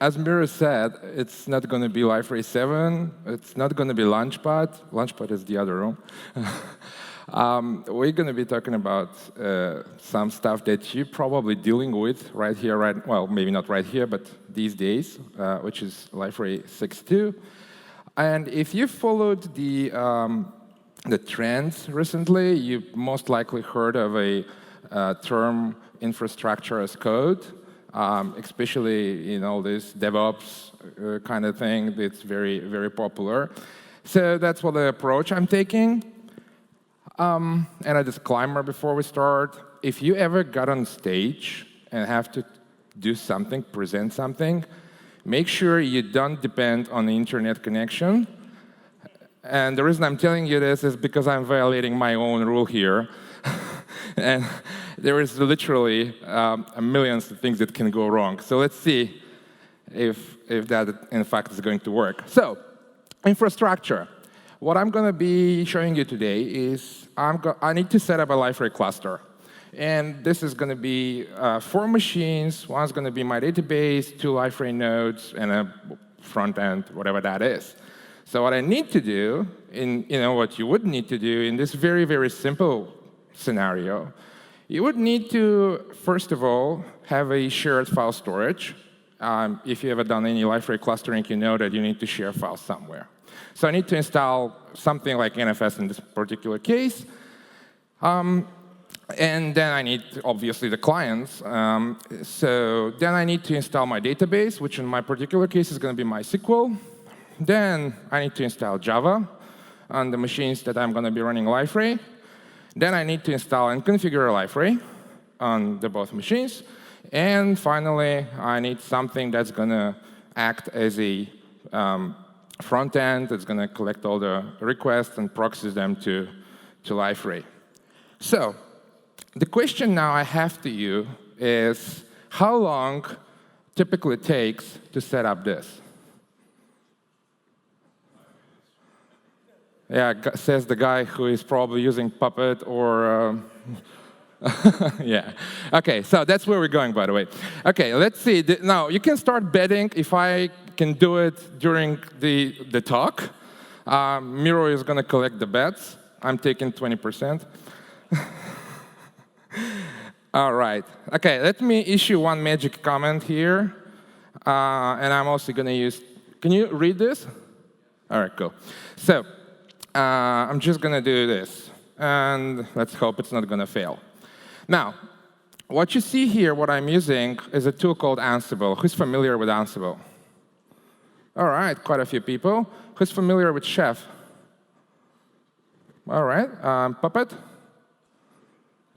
as Mira said, it's not going to be Liferay 7. It's not going to be Launchpad. Launchpad is the other room. We're going to be talking about some stuff that you're probably dealing with right here, well, maybe not right here, but these days, which is Liferay 6.2. And if you followed the trends recently, you most likely heard of a term infrastructure as code, especially in all this DevOps kind of thing that's very, very popular. So that's what the approach I'm taking. And a disclaimer before we start. If you ever got on stage and have to do something, present something, make sure you don't depend on the internet connection. And the reason I'm telling you this is because I'm violating my own rule here. And there is literally millions of things that can go wrong. So let's see if that, in fact, is going to work. So infrastructure. What I'm going to be showing you today is I need to set up a Liferay cluster. And this is going to be 4 machines. One's going to be my database, 2 Liferay nodes, and a front end, whatever that is. So what I need to do, what you would need to do in this very, very simple scenario, you would need to, first of all, have a shared file storage. If you ever done any Liferay clustering, you know that you need to share files somewhere. So I need to install something like NFS in this particular case. And then I need, obviously, the clients. So then I need to install my database, which in my particular case is going to be MySQL. Then I need to install Java on the machines that I'm going to be running Liferay. Then I need to install and configure Liferay on the both machines. And finally, I need something that's going to act as a front end that's going to collect all the requests and proxies them to Liferay. So the question now I have to you is, how long typically takes to set up this? Yeah, says the guy who is probably using Puppet or yeah. OK, so that's where we're going, by the way. OK, let's see. Now, you can start betting if I can do it during the talk. Miro is going to collect the bets. I'm taking 20%. All right. OK, let me issue one magic comment here. And I'm also going to use, can you read this? All right, cool. So I'm just going to do this. And let's hope it's not going to fail. Now, what you see here, what I'm using, is a tool called Ansible. Who's familiar with Ansible? All right, quite a few people. Who's familiar with Chef? All right, Puppet?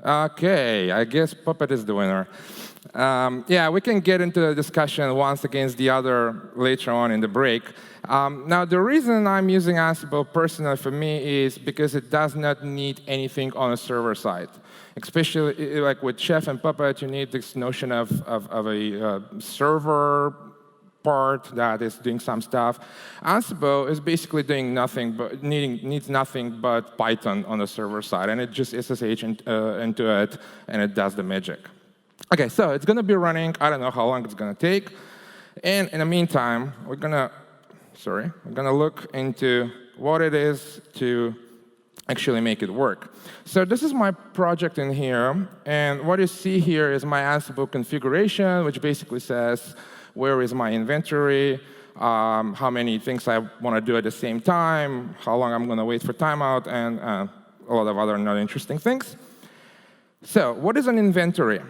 OK, I guess Puppet is the winner. Yeah, we can get into the discussion once against the other later on in the break. Now, the reason I'm using Ansible personally for me is because it does not need anything on a server side. Especially like with Chef and Puppet, you need this notion of a server part that is doing some stuff. Ansible is basically doing nothing, but needs nothing but Python on the server side, and it just SSH into it, and it does the magic. OK, so it's going to be running. I don't know how long it's going to take. And in the meantime, we're going to look into what it is to actually make it work. So this is my project in here. And what you see here is my Ansible configuration, which basically says where is my inventory, how many things I want to do at the same time, how long I'm going to wait for timeout, and a lot of other not interesting things. So what is an inventory?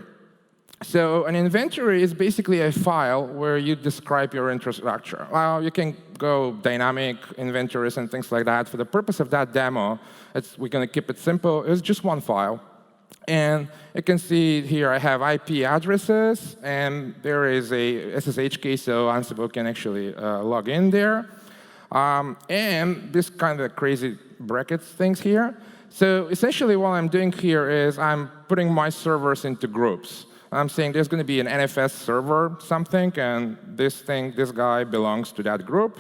So an inventory is basically a file where you describe your infrastructure. Well, you can go dynamic inventories and things like that. For the purpose of that demo, we're going to keep it simple. It's just one file. And you can see here I have IP addresses, and there is a SSH key, so Ansible can actually log in there. And this kind of crazy brackets things here. So essentially what I'm doing here is I'm putting my servers into groups. I'm saying there's going to be an NFS server something, and this guy belongs to that group.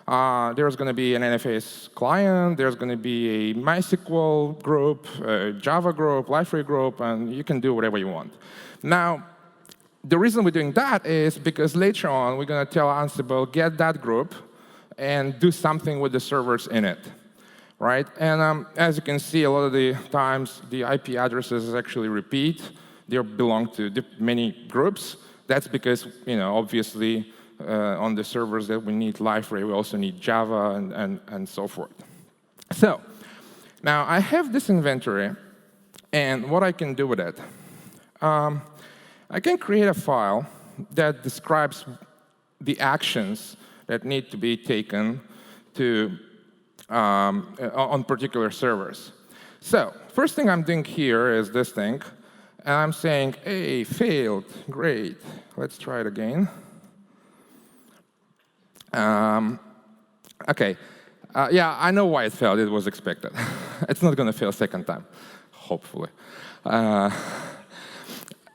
There's going to be an NFS client. There's going to be a MySQL group, a Java group, Liferay group, and you can do whatever you want. Now, the reason we're doing that is because later on, we're going to tell Ansible, get that group and do something with the servers in it, right? And as you can see, a lot of the times, the IP addresses actually repeat. They belong to many groups. That's because, obviously, on the servers that we need Liferay, we also need Java and so forth. So now I have this inventory, and what I can do with it. I can create a file that describes the actions that need to be taken on particular servers. So first thing I'm doing here is this thing. And I'm saying, hey, failed. Great. Let's try it again. OK. Yeah, I know why it failed. It was expected. It's not going to fail a second time, hopefully.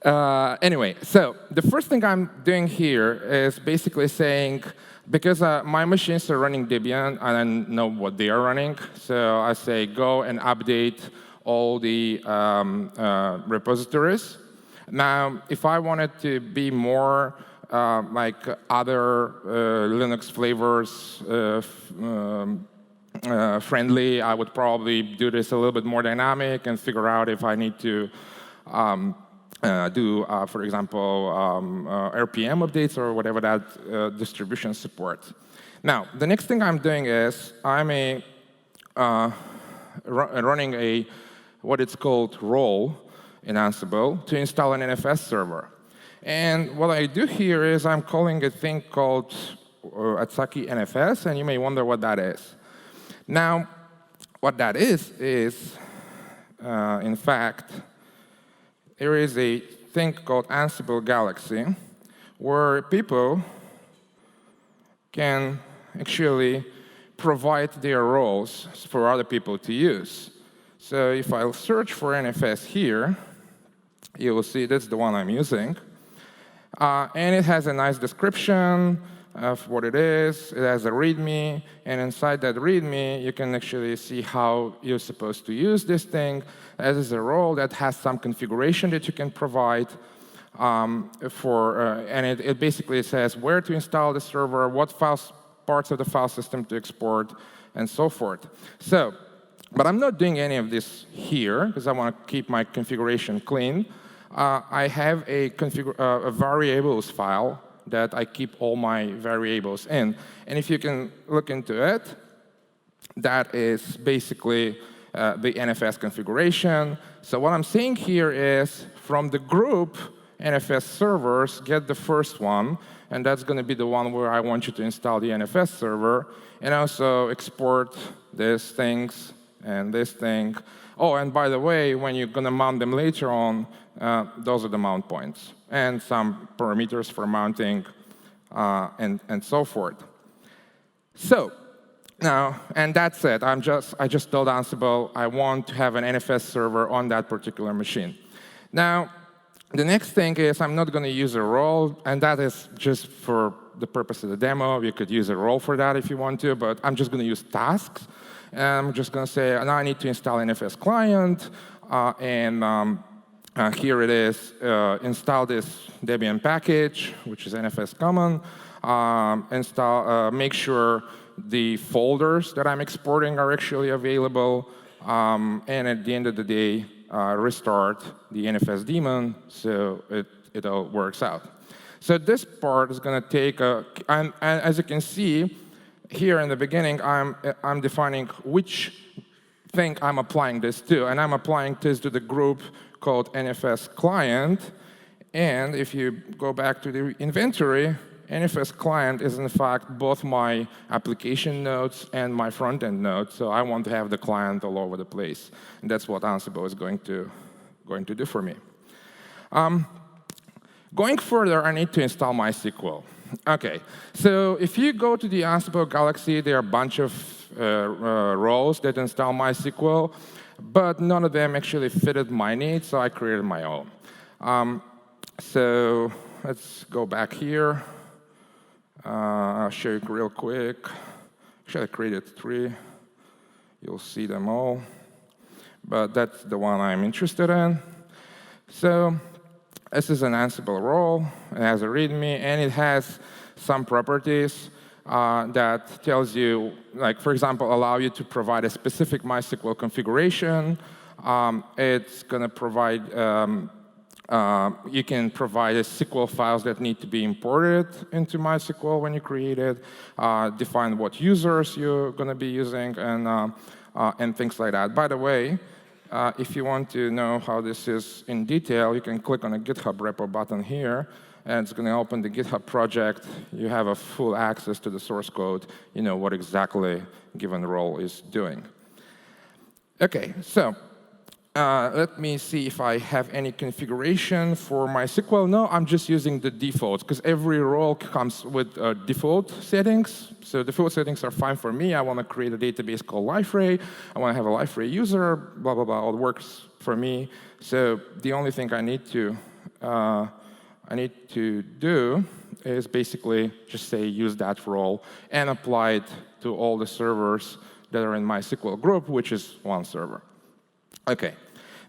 Anyway, so the first thing I'm doing here is basically saying, because my machines are running Debian, and I know what they are running, so I say go and update all the repositories. Now, if I wanted to be more like other Linux flavors friendly, I would probably do this a little bit more dynamic and figure out if I need to do, for example, RPM updates or whatever that distribution supports. Now, the next thing I'm doing is I'm running a what it's called role in Ansible to install an NFS server. And what I do here is I'm calling a thing called Atsaki NFS, and you may wonder what that is. Now, what that is, in fact, there is a thing called Ansible Galaxy, where people can actually provide their roles for other people to use. So if I search for NFS here, you will see that's the one I'm using. And it has a nice description of what it is. It has a README. And inside that README, you can actually see how you're supposed to use this thing. As is a role that has some configuration that you can provide. And it basically says where to install the server, what parts of the file system to export, and so forth. But I'm not doing any of this here, because I want to keep my configuration clean. I have a variables file that I keep all my variables in. And if you can look into it, that is basically the NFS configuration. So what I'm saying here is, from the group NFS servers, get the first one. And that's going to be the one where I want you to install the NFS server. And also export these things and this thing. Oh, and by the way, when you're going to mount them later on, those are the mount points. And some parameters for mounting, and so forth. So now, and that's it. I just told Ansible I want to have an NFS server on that particular machine. Now, the next thing is I'm not going to use a role, and that is just for the purpose of the demo. You could use a role for that if you want to, but I'm just going to use tasks. And I'm just going to say, now I need to install NFS client, here it is. Install this Debian package, which is NFS common. Make sure the folders that I'm exporting are actually available. And at the end of the day, restart the NFS daemon so it all works out. So this part is going to take and as you can see, here in the beginning, I'm defining which thing I'm applying this to. And I'm applying this to the group called NFS client. And if you go back to the inventory, NFS client is, in fact, both my application nodes and my front-end nodes. So I want to have the client all over the place. And that's what Ansible is going to do for me. Going further, I need to install MySQL. OK, so if you go to the Ansible Galaxy, there are a bunch of roles that install MySQL. But none of them actually fitted my needs, so I created my own. So let's go back here. I'll show you real quick. Actually, I created 3. You'll see them all. But that's the one I'm interested in. So This is an Ansible role. It has a README, and it has some properties that tells you, like, for example, allow you to provide a specific MySQL configuration. It's going to provide, you can provide SQL files that need to be imported into MySQL when you create it, define what users you're going to be using, and things like that. By the way, if you want to know how this is in detail, you can click on the GitHub repo button here, and it's going to open the GitHub project. You have a full access to the source code. You know what exactly given role is doing. OK, so let me see if I have any configuration for MySQL. No, I'm just using the defaults, because every role comes with default settings. So default settings are fine for me. I want to create a database called Liferay. I want to have a Liferay user, blah, blah, blah. All works for me. So the only thing I need to do is basically just say use that role and apply it to all the servers that are in MySQL group, which is one server. OK.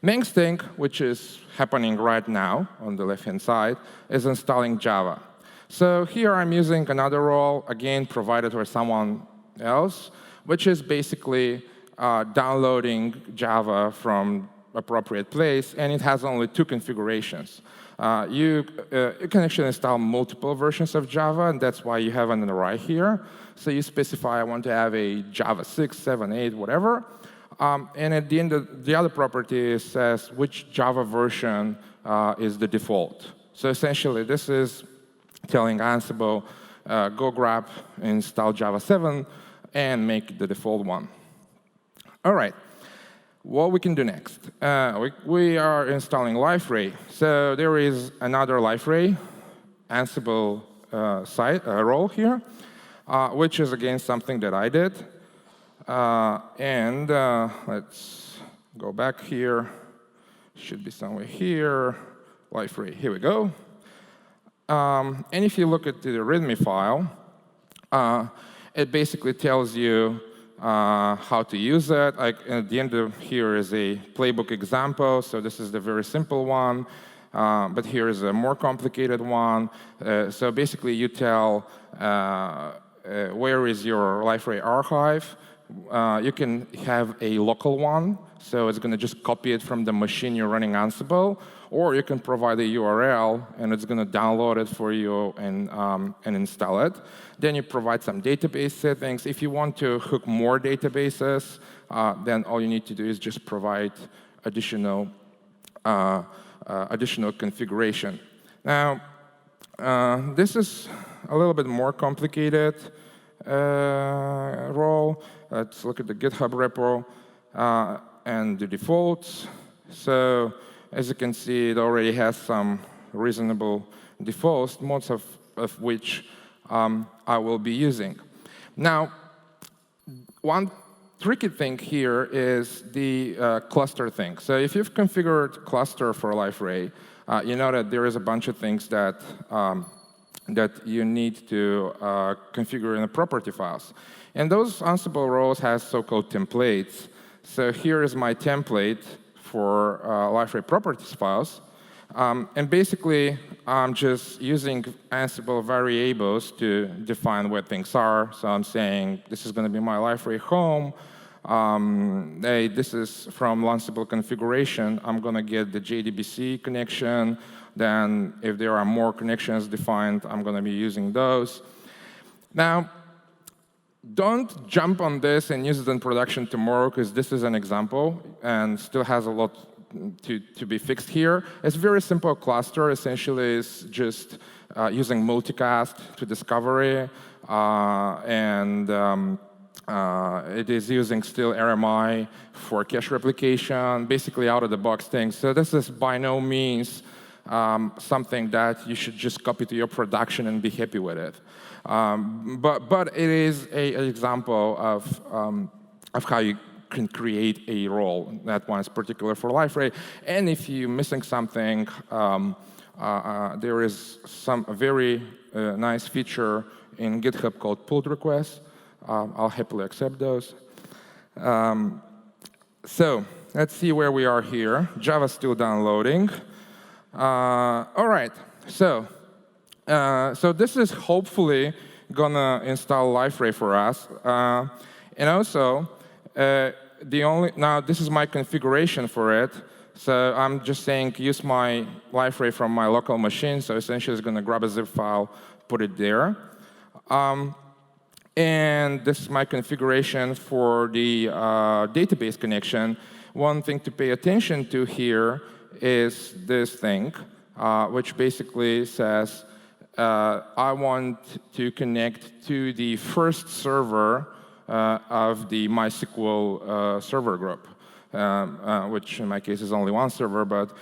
Next thing, which is happening right now on the left-hand side, is installing Java. So here I'm using another role, again, provided by someone else, which is basically downloading Java from appropriate place, and it has only 2 configurations. You can actually install multiple versions of Java, and that's why you have an array here. So you specify, I want to have a Java 6, 7, 8, whatever. And at the end, the other property says which Java version is the default. So essentially, this is telling Ansible, go grab, install Java 7, and make the default one. All right. What we can do next? We are installing Liferay. So there is another Liferay Ansible role here, which is, again, something that I did. Let's go back here. Should be somewhere here. Liferay. Here we go. And if you look at the README file, it basically tells you how to use it. Like at the end of here is a playbook example. So this is the very simple one. But here is a more complicated one. So basically, you tell where is your Liferay archive. You can have a local one, so it's going to just copy it from the machine you're running Ansible, or you can provide a URL, and it's going to download it for you and install it. Then you provide some database settings. If you want to hook more databases, then all you need to do is just provide additional configuration. Now, this is a little bit more complicated role. Let's look at the GitHub repo and the defaults. So as you can see, it already has some reasonable defaults, most of which I will be using. Now, one tricky thing here is the cluster thing. So if you've configured cluster for Liferay, you know that there is a bunch of things that you need to configure in the property files. And those Ansible roles have so-called templates. So here is my template for Liferay properties files. And basically, I'm just using Ansible variables to define where things are. So I'm saying this is going to be my Liferay home. Hey, this is from Ansible configuration. I'm going to get the JDBC connection. Then if there are more connections defined, I'm going to be using those. Now, don't jump on this and use it in production tomorrow, because this is an example and still has a lot to be fixed here. It's a very simple cluster. Essentially, it's just using multicast to discovery. It is using still RMI for cache replication, basically out-of-the-box things. So this is by no means something that you should just copy to your production and be happy with it. But it is an example of how you can create a role. That one is particular for Liferay. And if you're missing something, there is a very nice feature in GitHub called pull requests. I'll happily accept those. So let's see where we are here. Java's still downloading. All right, so this is hopefully gonna install Liferay for us, and also now this is my configuration for it. So I'm just saying use my Liferay from my local machine. So essentially, it's gonna grab a zip file, put it there. And this is my configuration for the database connection. One thing to pay attention to here is this thing, which basically says, I want to connect to the first server of the MySQL server group, which in my case is only one server, but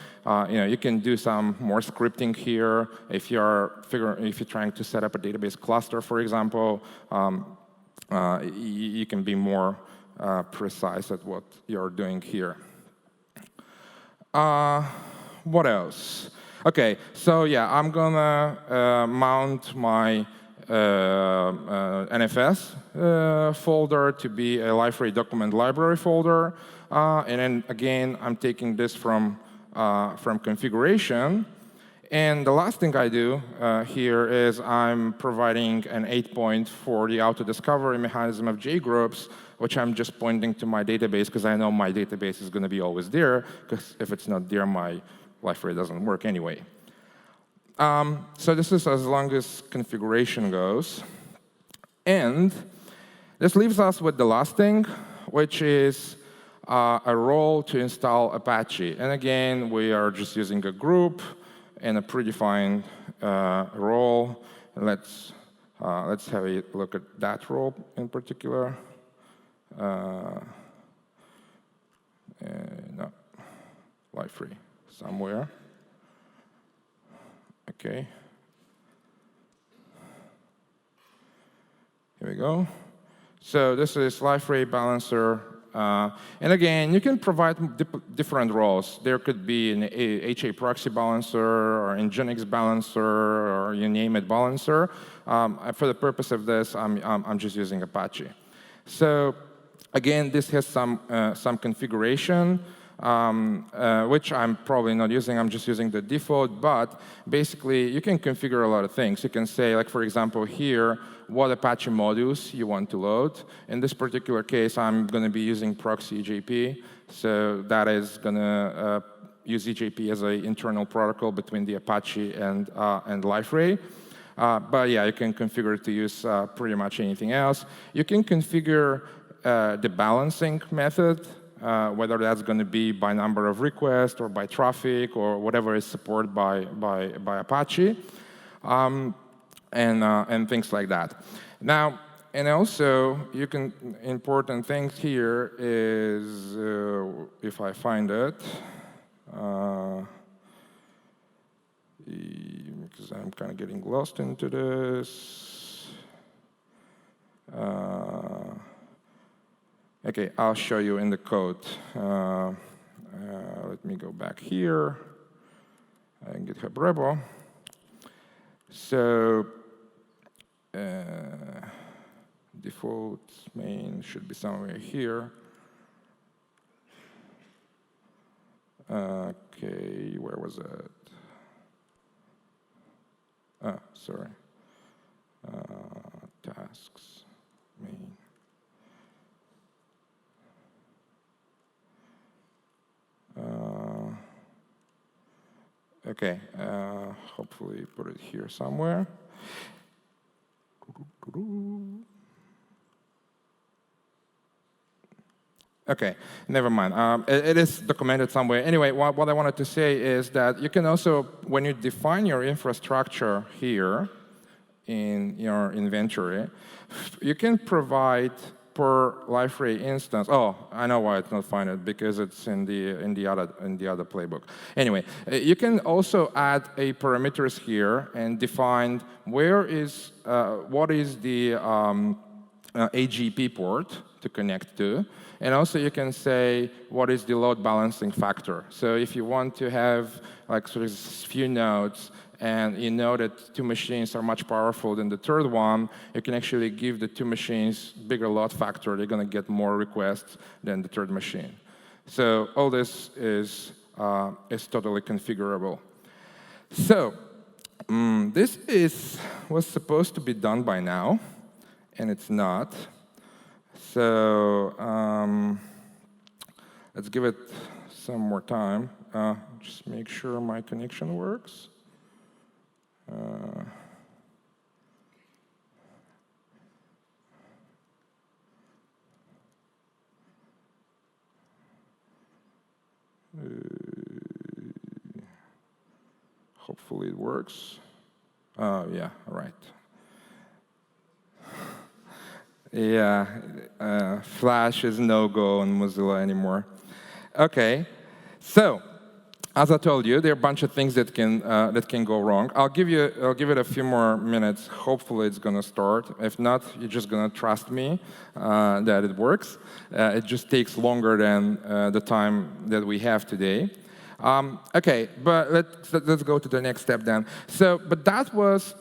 you can do some more scripting here. If you're trying to set up a database cluster, for example, you can be more precise at what you're doing here. What else? OK, so yeah, I'm going to mount my NFS folder to be a Liferay document library folder. And then, again, I'm taking this from configuration. And the last thing I do here is I'm providing an 8-point for the auto-discovery mechanism of JGroups, which I'm just pointing to my database, because I know my database is going to be always there, because if it's not there, my Liferay doesn't work anyway. So this is as long as configuration goes. And this leaves us with the last thing, which is a role to install Apache. And again, we are just using a group and a predefined role. Let's have a look at that role in particular. No, Liferay somewhere. OK. Here we go. So this is Liferay balancer. And again, you can provide different roles. There could be an HA proxy balancer or Nginx balancer or you name it balancer. For the purpose of this, I'm just using Apache. So again, this has some configuration, which I'm probably not using. I'm just using the default. But basically, you can configure a lot of things. You can say, like for example, here, what Apache modules you want to load. In this particular case, I'm going to be using proxy EJP. So that is going to use EJP as an internal protocol between the Apache and Liferay. But yeah, you can configure it to use pretty much anything else. You can configure the balancing method, whether that's going to be by number of requests or by traffic or whatever is supported by Apache. And things like that. Now, and also, important things here is, if I find it, because I'm kind of getting lost into this. OK, I'll show you in the code. Let me go back here and GitHub repo. So default main should be somewhere here. OK, where was it? Oh, sorry. Tasks, main. OK, hopefully put it here somewhere. OK, never mind. It is documented somewhere. Anyway, what I wanted to say is that you can also, when you define your infrastructure here in your inventory, you can provide per Liferay instance. Oh, I know why it's not finding it, because it's in the other playbook. Anyway, you can also add a parameters here and define what is the AGP port to connect to. And also, you can say what is the load balancing factor. So if you want to have like sort of few nodes, and you know that two machines are much powerful than the third one, you can actually give the two machines bigger load factor. They're going to get more requests than the third machine. So all this is totally configurable. So this was supposed to be done by now, and it's not. So let's give it some more time. Just make sure my connection works. Hopefully it works. Yeah, right. Yeah, Flash is no-go on Mozilla anymore. OK, so as I told you, there are a bunch of things that can go wrong. I'll give it a few more minutes. Hopefully, it's going to start. If not, you're just going to trust me that it works. It just takes longer than the time that we have today. OK, but let's go to the next step then. So, but that was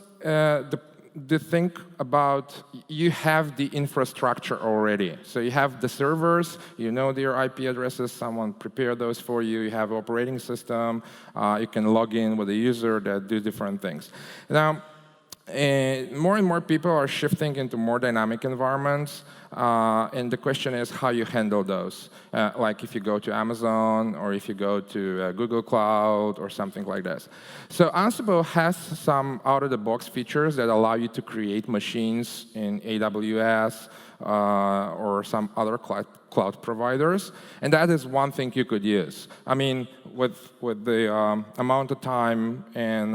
the thing about you have the infrastructure already. So you have the servers, you know their IP addresses, someone prepared those for you, you have operating system, you can log in with a user that do different things. Now, more and more people are shifting into more dynamic environments, and the question is how you handle those. Like if you go to Amazon, or if you go to Google Cloud, or something like this. So Ansible has some out-of-the-box features that allow you to create machines in AWS or some other cloud providers, and that is one thing you could use. I mean, with the amount of time and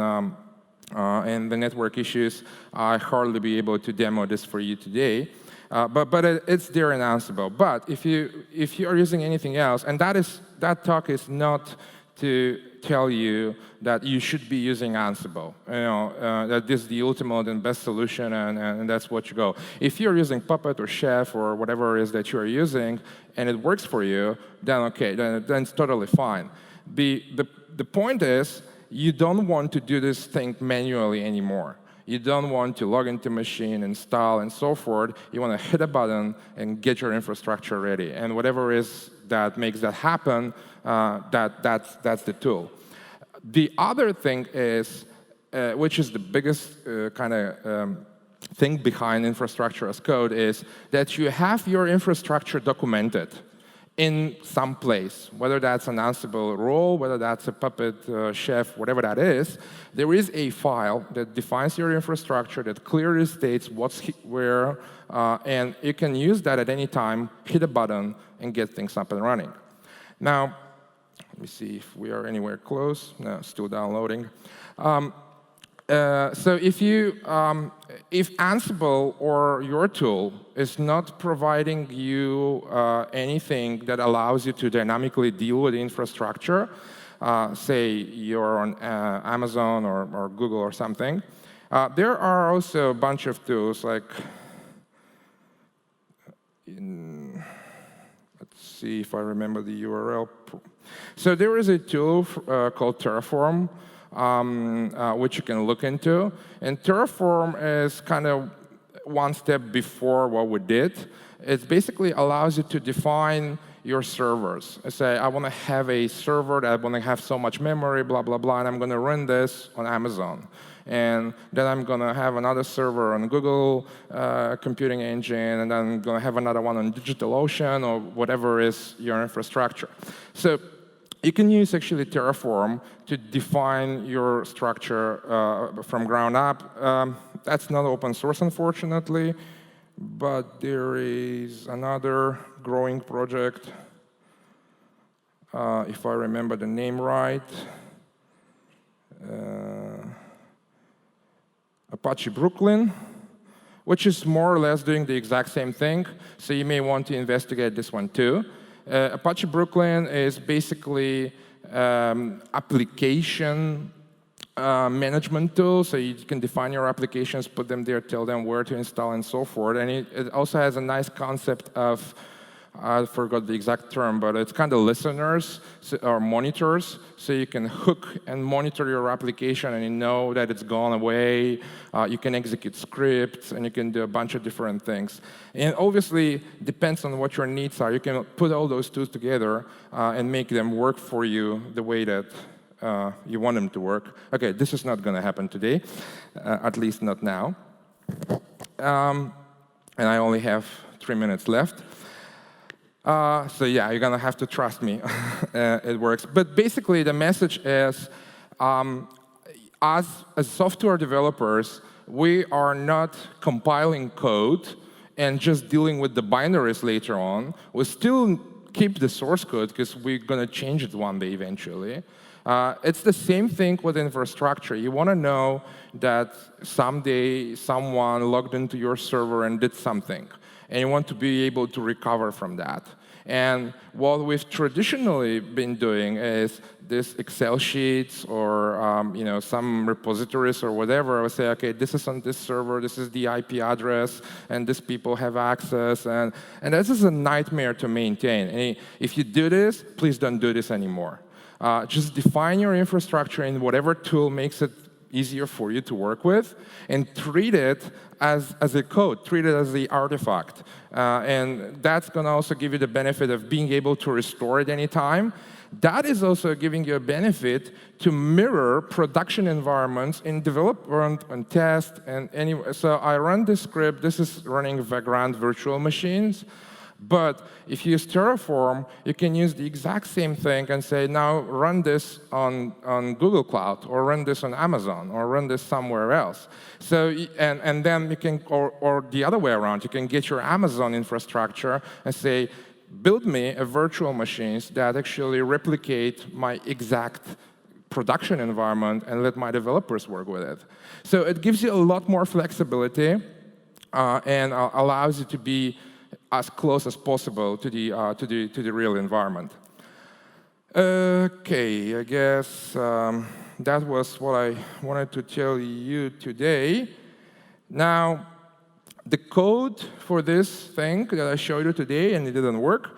the network issues, I hardly be able to demo this for you today. But it's there in Ansible. But if you are using anything else, and that talk is not to tell you that you should be using Ansible, that this is the ultimate and best solution, and that's what you go. If you're using Puppet or Chef or whatever it is that you are using, and it works for you, then OK, then it's totally fine. The point is, you don't want to do this thing manually anymore. You don't want to log into machine, install, and so forth. You want to hit a button and get your infrastructure ready. And whatever is that makes that happen, that's the tool. The other thing is, which is the biggest kind of thing behind infrastructure as code, is that you have your infrastructure documented in some place, whether that's an Ansible role, whether that's a Puppet, Chef, whatever that is. There is a file that defines your infrastructure, that clearly states what's where, and you can use that at any time, hit a button, and get things up and running. Now, let me see if we are anywhere close. No, still downloading. So if Ansible or your tool is not providing you anything that allows you to dynamically deal with the infrastructure, say you're on Amazon or Google or something, there are also a bunch of tools like, let's see if I remember the URL. So there is a tool called Terraform, which you can look into. And Terraform is kind of one step before what we did. It basically allows you to define your servers. Say, I want to have a server that I want to have so much memory, blah, blah, blah, and I'm going to run this on Amazon. And then I'm going to have another server on Google computing engine, and then I'm going to have another one on DigitalOcean or whatever is your infrastructure. So you can use actually Terraform to define your structure from ground up. That's not open source, unfortunately, but there is another growing project, if I remember the name right, Apache Brooklyn, which is more or less doing the exact same thing. So you may want to investigate this one too. Apache Brooklyn is basically application management tool. So you can define your applications, put them there, tell them where to install, and so forth. And it also has a nice concept of, I forgot the exact term, but it's kind of listeners or monitors. So you can hook and monitor your application, and you know that it's gone away. You can execute scripts, and you can do a bunch of different things. And obviously, depends on what your needs are. You can put all those tools together and make them work for you the way that you want them to work. OK, this is not going to happen today, at least not now. And I only have 3 minutes left. So yeah, you're going to have to trust me. It works. But basically, the message is, as software developers, we are not compiling code and just dealing with the binaries later on. We still keep the source code, because we're going to change it one day eventually. It's the same thing with infrastructure. You want to know that someday someone logged into your server and did something, and you want to be able to recover from that. And what we've traditionally been doing is this Excel sheets or some repositories or whatever. I would say, OK, this is on this server, this is the IP address, and these people have access. And this is a nightmare to maintain. And if you do this, please don't do this anymore. Just define your infrastructure in whatever tool makes it easier for you to work with, and treat it as a code, treat it as the artifact. And that's going to also give you the benefit of being able to restore it anytime. That is also giving you a benefit to mirror production environments in development and test. And anyway, so I run this script. This is running Vagrant virtual machines. But if you use Terraform, you can use the exact same thing and say, now run this on Google Cloud, or run this on Amazon, or run this somewhere else. So, and then you can, or the other way around, you can get your Amazon infrastructure and say, build me a virtual machines that actually replicate my exact production environment and let my developers work with it. So it gives you a lot more flexibility and allows you to be as close as possible to the real environment. OK, I guess that was what I wanted to tell you today. Now, the code for this thing that I showed you today, and it didn't work,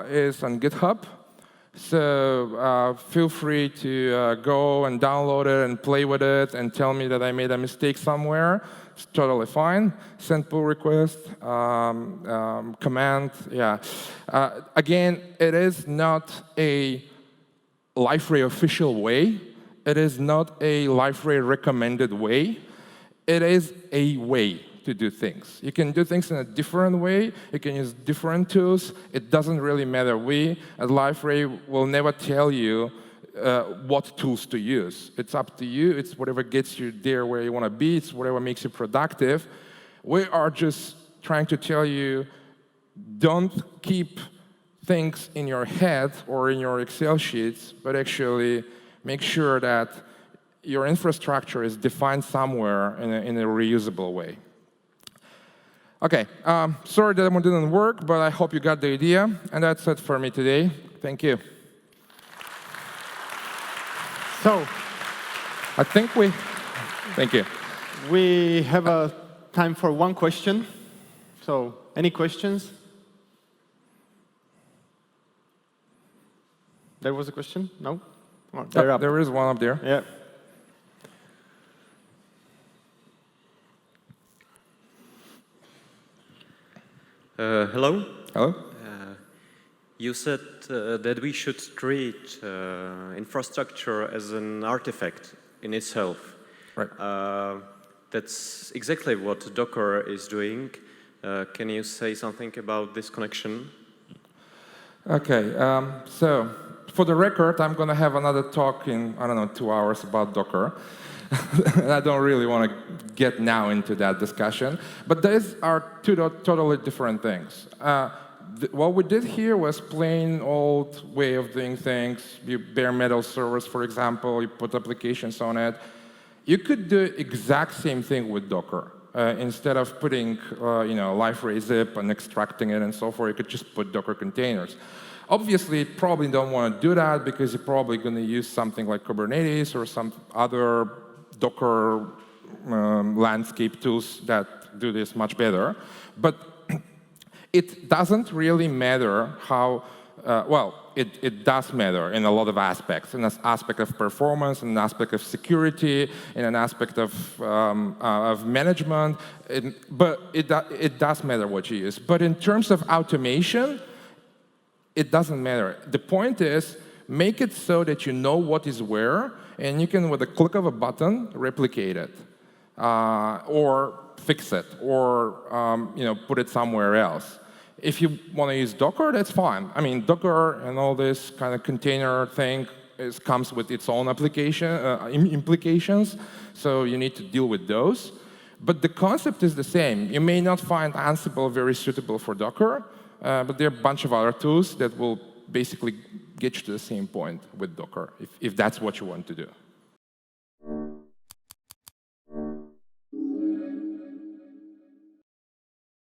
is on GitHub. So feel free to go and download it and play with it and tell me that I made a mistake somewhere. It's totally fine. Send pull request, command, yeah. Again, it is not a Liferay official way. It is not a Liferay recommended way. It is a way to do things. You can do things in a different way. You can use different tools. It doesn't really matter. We at Liferay will never tell you what tools to use. It's up to you. It's whatever gets you there where you want to be. It's whatever makes you productive. We are just trying to tell you, don't keep things in your head or in your Excel sheets, but actually make sure that your infrastructure is defined somewhere in a reusable way. OK, sorry that one didn't work, but I hope you got the idea. And that's it for me today. Thank you. So, I think thank you. We have time for one question. So, any questions? There was a question? No? Oh, there is one up there. Yeah. Hello. Hello. You said that we should treat infrastructure as an artifact in itself. Right. That's exactly what Docker is doing. Can you say something about this connection? OK. So for the record, I'm going to have another talk in, I don't know, 2 hours about Docker. And I don't really want to get now into that discussion. But these are two totally different things. What we did here was plain old way of doing things. You bare metal servers, for example. You put applications on it. You could do exact same thing with Docker. Instead of putting Liferay zip and extracting it and so forth, you could just put Docker containers. Obviously, you probably don't want to do that because you're probably going to use something like Kubernetes or some other Docker landscape tools that do this much better. But it doesn't really matter how, it does matter in a lot of aspects, in an aspect of performance, in an aspect of security, in an aspect of management. But it does matter what you use. But in terms of automation, it doesn't matter. The point is, make it so that you know what is where, and you can, with a click of a button, replicate it, or fix it, or put it somewhere else. If you want to use Docker, that's fine. I mean, Docker and all this kind of container thing comes with its own implications, so you need to deal with those. But the concept is the same. You may not find Ansible very suitable for Docker, but there are a bunch of other tools that will basically get you to the same point with Docker, if that's what you want to do.